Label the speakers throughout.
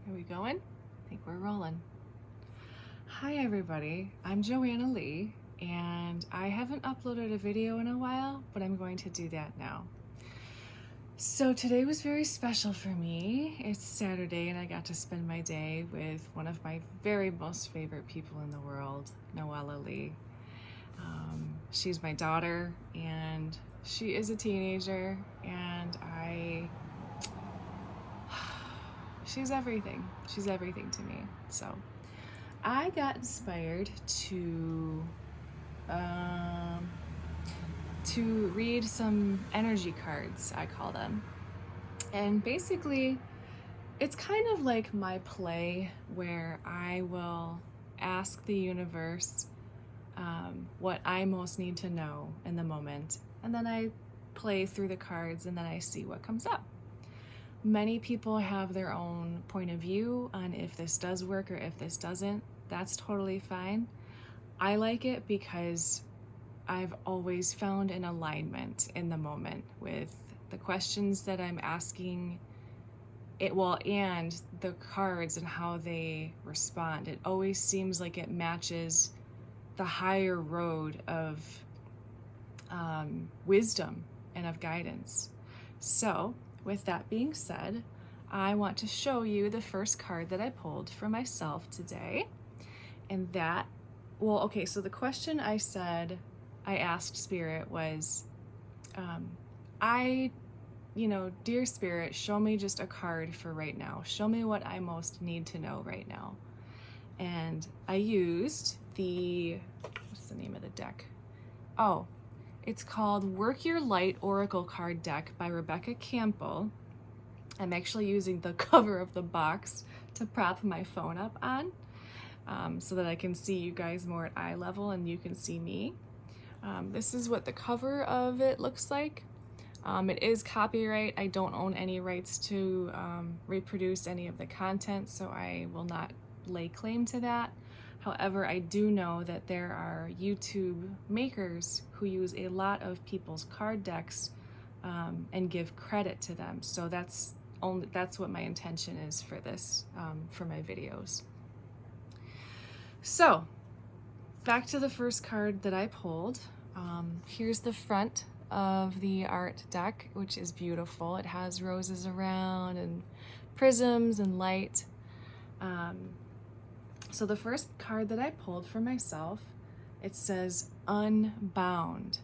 Speaker 1: Are we going? I think we're rolling. Hi everybody, I'm Joanna Lee, and I haven't uploaded a video in a while, but I'm going to do that now. So today was very special for me. It's Saturday and I got to spend my day with one of my very most favorite people in the world, Noella Lee. She's my daughter and she is a teenager, and she's everything. She's everything to me. So I got inspired to read some energy cards, I call them. And basically, it's kind of like my play where I will ask the universe what I most need to know in the moment. And then I play through the cards and then I see what comes up. Many people have their own point of view on if this does work or if this doesn't. That's totally fine. I like it because I've always found an alignment in the moment with the questions that I'm asking and the cards and how they respond. It always seems like it matches the higher road of wisdom and of guidance. So with that being said, I want to show you the first card that I pulled for myself today. And so the question I asked Spirit was, dear Spirit, show me just a card for right now. Show me what I most need to know right now. And I used what's the name of the deck? Oh, it's called Work Your Light Oracle Card Deck by Rebecca Campbell. I'm actually using the cover of the box to prop my phone up on, so that I can see you guys more at eye level and you can see me. This is what the cover of it looks like. It is copyright. I don't own any rights to reproduce any of the content, so I will not lay claim to that. However, I do know that there are YouTube makers who use a lot of people's card decks and give credit to them. So that's what my intention is for this, for my videos. So back to the first card that I pulled. Here's the front of the art deck, which is beautiful. It has roses around and prisms and light. So the first card that I pulled for myself, it says Unbound,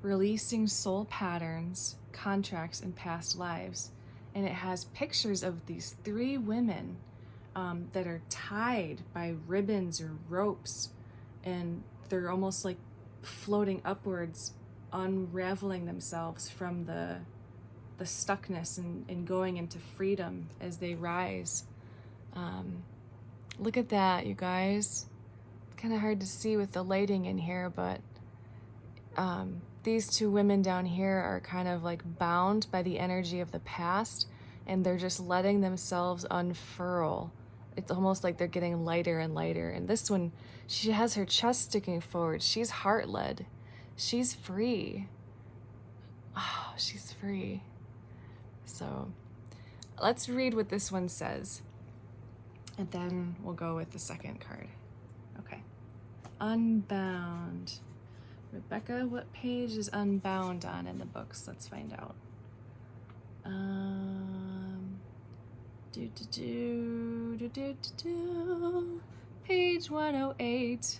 Speaker 1: Releasing Soul Patterns, Contracts, and Past Lives. And it has pictures of these three women that are tied by ribbons or ropes, and they're almost like floating upwards, unraveling themselves from the stuckness and going into freedom as they rise. Look at that, you guys. It's kind of hard to see with the lighting in here, but these two women down here are kind of like bound by the energy of the past, and they're just letting themselves unfurl. It's almost like they're getting lighter and lighter. And this one, she has her chest sticking forward. She's heart-led. She's free. Oh, she's free. So let's read what this one says, and then we'll go with the second card. Okay. Unbound. Rebecca, what page is Unbound on in the books? Let's find out. Page 108.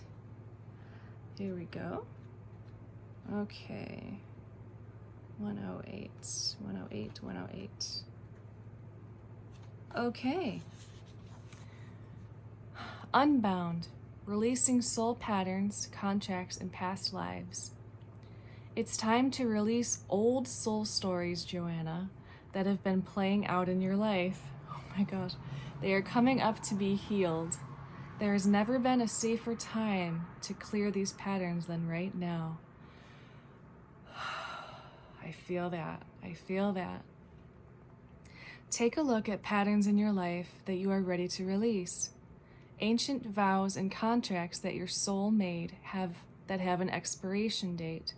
Speaker 1: Here we go. Okay. 108. Okay. Unbound, Releasing Soul Patterns, Contracts, and Past Lives. It's time to release old soul stories, Joanna, that have been playing out in your life. Oh my gosh. They are coming up to be healed. There has never been a safer time to clear these patterns than right now. I feel that. Take a look at patterns in your life that you are ready to release. Ancient vows and contracts that your soul made that have an expiration date.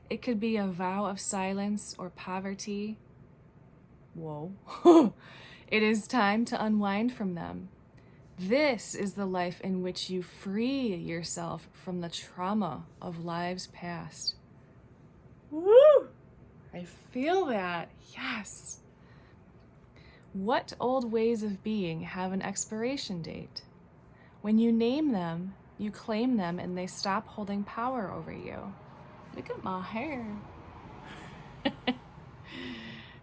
Speaker 1: It could be a vow of silence or poverty. Whoa. It is time to unwind from them. This is the life in which you free yourself from the trauma of lives past. Woo! I feel that. Yes. What old ways of being have an expiration date? When you name them, you claim them and they stop holding power over you. Look at my hair.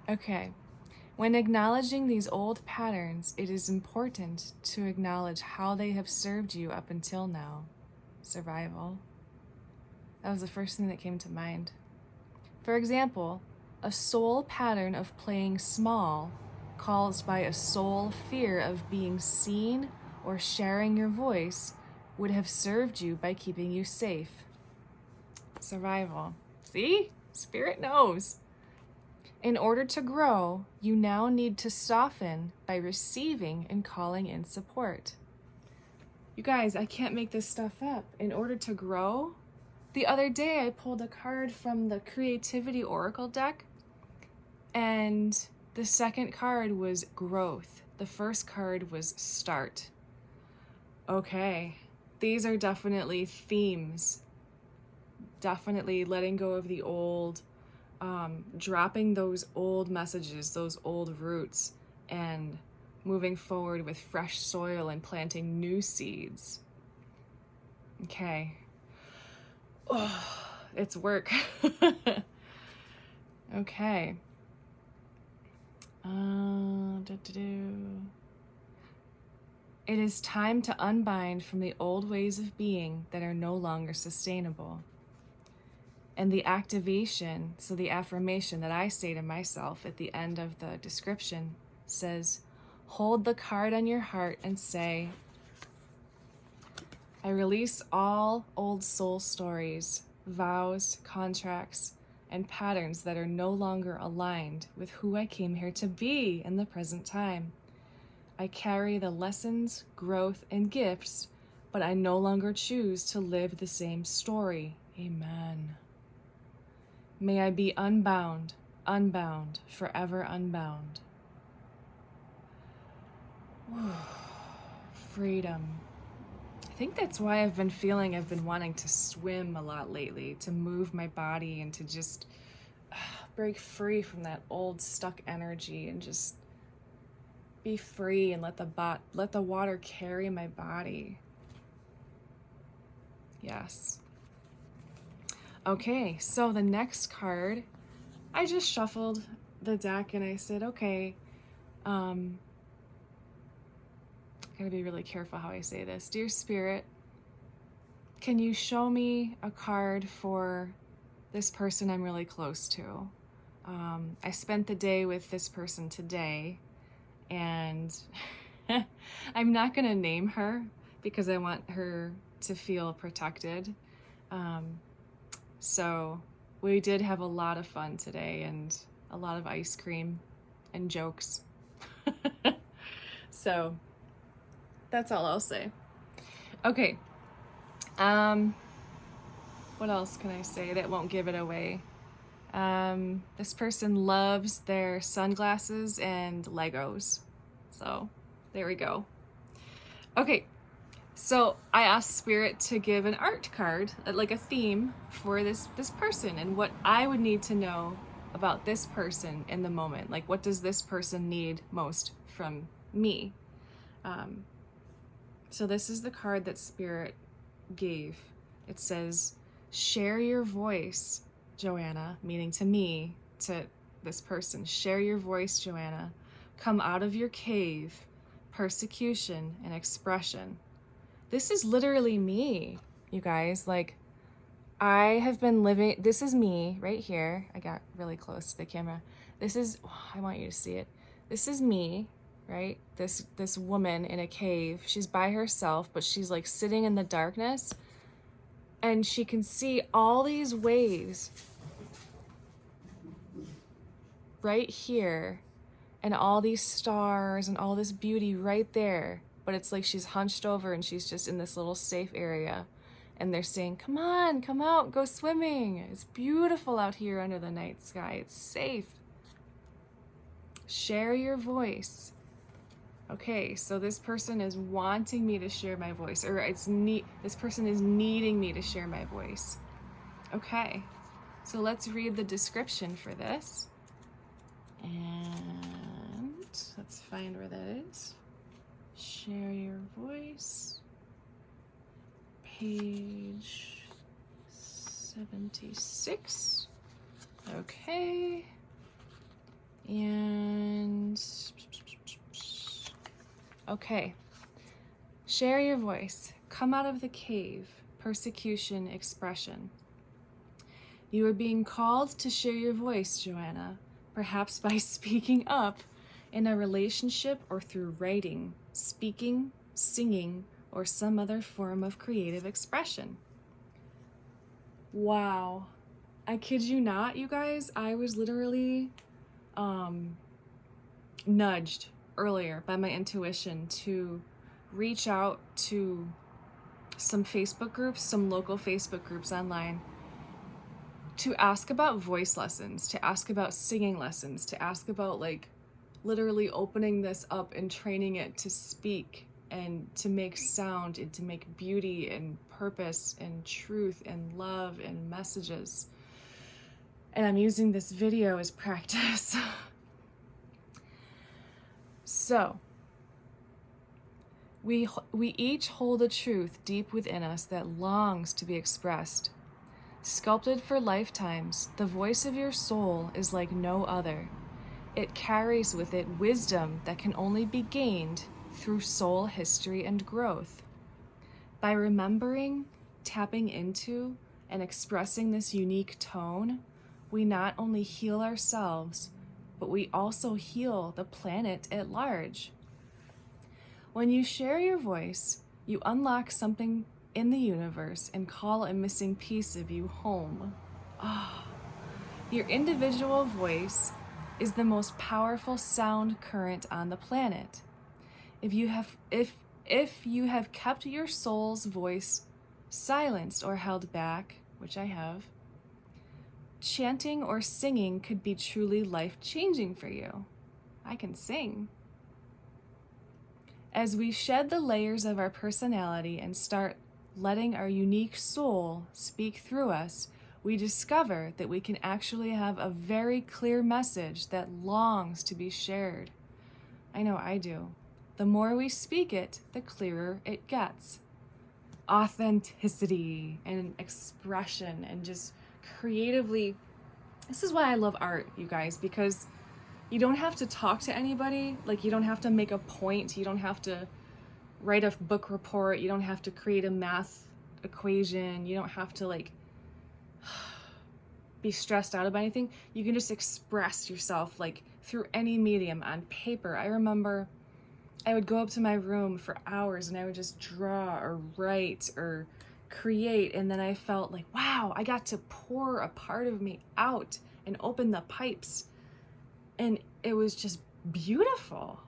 Speaker 1: Okay. When acknowledging these old patterns, it is important to acknowledge how they have served you up until now. Survival. That was the first thing that came to mind. For example, a soul pattern of playing small, caused by a soul fear of being seen or sharing your voice, would have served you by keeping you safe. Survival. See? Spirit knows. In order to grow, you now need to soften by receiving and calling in support. You guys, I can't make this stuff up. In order to grow, the other day I pulled a card from the Creativity Oracle deck, and the second card was growth. The first card was start. Okay, these are definitely themes. Definitely letting go of the old, dropping those old messages, those old roots, and moving forward with fresh soil and planting new seeds. Okay. Oh, it's work. Okay. It is time to unbind from the old ways of being that are no longer sustainable. And the activation, so the affirmation that I say to myself at the end of the description says, hold the card on your heart and say, I release all old soul stories, vows, contracts, and patterns that are no longer aligned with who I came here to be in the present time. I carry the lessons, growth, and gifts, but I no longer choose to live the same story. Amen. May I be unbound, unbound, forever unbound. Freedom. I think that's why I've been wanting to swim a lot lately, to move my body and to just break free from that old stuck energy and just be free and let the water carry my body. Yes. Okay, so the next card, I just shuffled the deck and I said, okay, gotta be really careful how I say this. Dear Spirit, can you show me a card for this person I'm really close to? I spent the day with this person today, and I'm not gonna name her because I want her to feel protected. So we did have a lot of fun today and a lot of ice cream and jokes. So that's all I'll say. Okay. What else can I say that won't give it away? This person loves their sunglasses and Legos. So there we go. Okay. So I asked Spirit to give an art card, like a theme for this person and what I would need to know about this person in the moment. Like, what does this person need most from me? So this is the card that Spirit gave. It says, share your voice, Joanna, meaning to me, to this person. Share your voice, Joanna. Come out of your cave, persecution and expression. This is literally me, you guys. Like, I have been living, this is me right here. I got really close to the camera. This is, I want you to see it. This is me, right? This woman in a cave. She's by herself, but she's like sitting in the darkness, and she can see all these waves right here, and all these stars and all this beauty right there. But it's like she's hunched over and she's just in this little safe area. And they're saying, come on, come out, go swimming. It's beautiful out here under the night sky. It's safe. Share your voice. Okay, so this person is wanting me to share my voice, or this person is needing me to share my voice. Okay, so let's read the description for this. And let's find where that is. Share your voice. Page 76. Okay. And okay. Share your voice. Come out of the cave. Persecution expression. You are being called to share your voice, Joanna, perhaps by speaking up in a relationship or through writing, speaking, singing, or some other form of creative expression. Wow. I kid you not, you guys. I was literally nudged earlier by my intuition to reach out to some Facebook groups, some local Facebook groups online, to ask about voice lessons, to ask about singing lessons, to ask about like literally opening this up and training it to speak and to make sound and to make beauty and purpose and truth and love and messages. And I'm using this video as practice. So, we each hold a truth deep within us that longs to be expressed. Sculpted for lifetimes, the voice of your soul is like no other. It carries with it wisdom that can only be gained through soul history and growth. By remembering, tapping into, and expressing this unique tone, we not only heal ourselves, but we also heal the planet at large. When you share your voice, you unlock something in the universe and call a missing piece of you home. Your individual voice is the most powerful sound current on the planet. If you have kept your soul's voice silenced or held back, which I have, chanting or singing could be truly life-changing for you. I can sing. As we shed the layers of our personality and start letting our unique soul speak through us, we discover that we can actually have a very clear message that longs to be shared. I know I do. The more we speak it, the clearer it gets. Authenticity and expression and just creatively. This is why I love art, you guys, because you don't have to talk to anybody. Like, you don't have to make a point. You don't have to write a book report. You don't have to create a math equation. You don't have to like be stressed out about anything. You can just express yourself like through any medium on paper. I remember I would go up to my room for hours and I would just draw or write or create, and then I felt like, wow, I got to pour a part of me out and open the pipes, and it was just beautiful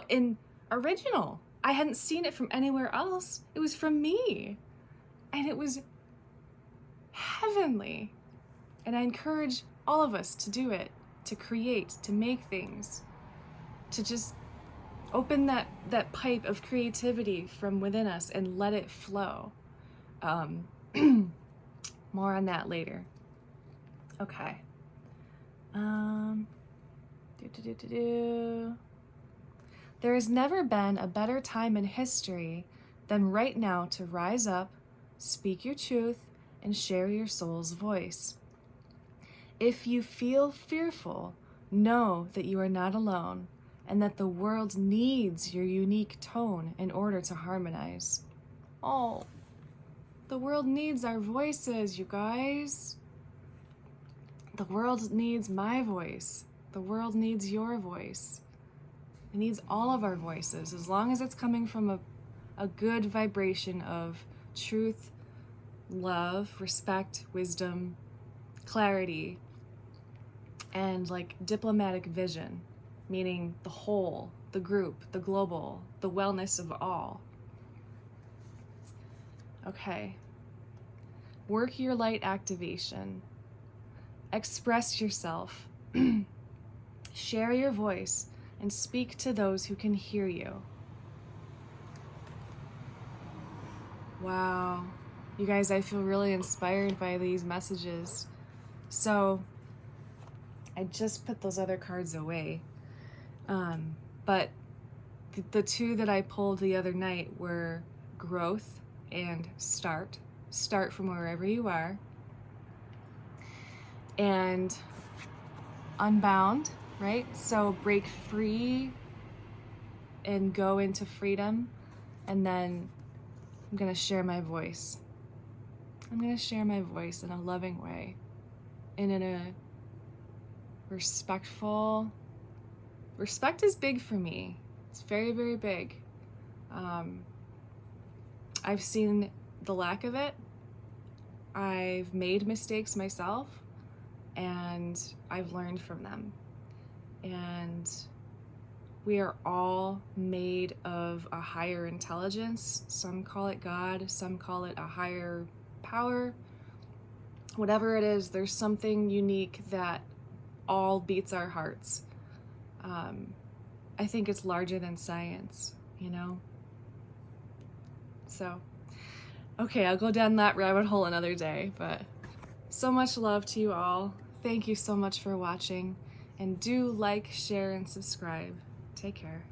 Speaker 1: and original. I hadn't seen it from anywhere else. It was from me, and it was heavenly. And I encourage all of us to do it, to create, to make things, to just open that pipe of creativity from within us and let it flow. More on that later. Okay. There has never been a better time in history than right now to rise up, speak your truth, and share your soul's voice. If you feel fearful, know that you are not alone and that the world needs your unique tone in order to harmonize. Oh, the world needs our voices, you guys. The world needs my voice. The world needs your voice. It needs all of our voices, as long as it's coming from a good vibration of truth, love, respect, wisdom, clarity, and like diplomatic vision, meaning the whole, the group, the global, the wellness of all. Okay. Work your light activation. Express yourself. Share your voice and speak to those who can hear you. Wow. You guys, I feel really inspired by these messages. So I just put those other cards away. But the two that I pulled the other night were growth and start. Start from wherever you are. And unbound, right? So break free and go into freedom. And then I'm going to share my voice. I'm going to share my voice in a loving way and in a respectful. Respect is big for me. It's very, very big. I've seen the lack of it. I've made mistakes myself, and I've learned from them. And we are all made of a higher intelligence. Some call it God, some call it a higher power. Whatever it is, there's something unique that all beats our hearts. I think it's larger than science, you know? So, okay, I'll go down that rabbit hole another day, but so much love to you all. Thank you so much for watching, and do like, share, and subscribe. Take care.